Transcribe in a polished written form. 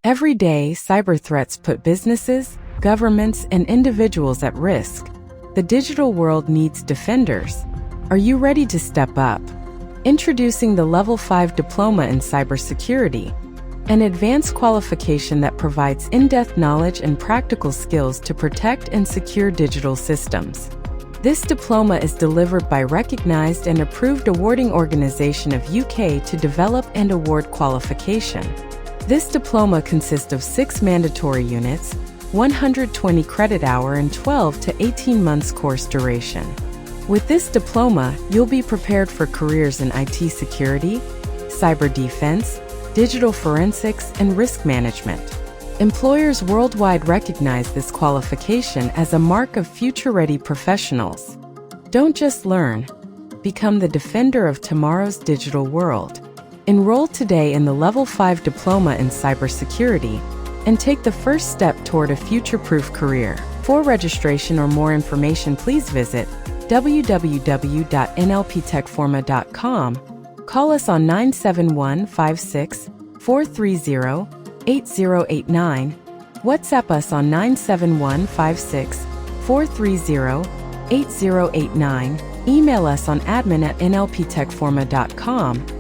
Every day, cyber threats put businesses, governments, and individuals at risk. The digital world needs defenders. Are you ready to step up? Introducing the Level 5 Diploma in Cybersecurity, an advanced qualification that provides in-depth knowledge and practical skills to protect and secure digital systems. This diploma is delivered by recognized and approved awarding organization of UK to develop and award qualification. This diploma consists of 6 mandatory units, 120 credit hour and 12 to 18 months course duration. With this diploma, you'll be prepared for careers in IT security, cyber defense, digital forensics, and risk management. Employers worldwide recognize this qualification as a mark of future-ready professionals. Don't just learn, become the defender of tomorrow's digital world. Enroll today in the Level 5 Diploma in Cybersecurity and take the first step toward a future-proof career. For registration or more information, please visit www.𝗪𝗵𝗃_𝗲𝗏.com. Call us on 971-56-430-8089. WhatsApp us on 971-56-430-8089. Email us on admin@𝗪𝗵𝗃_𝗲𝗏.com.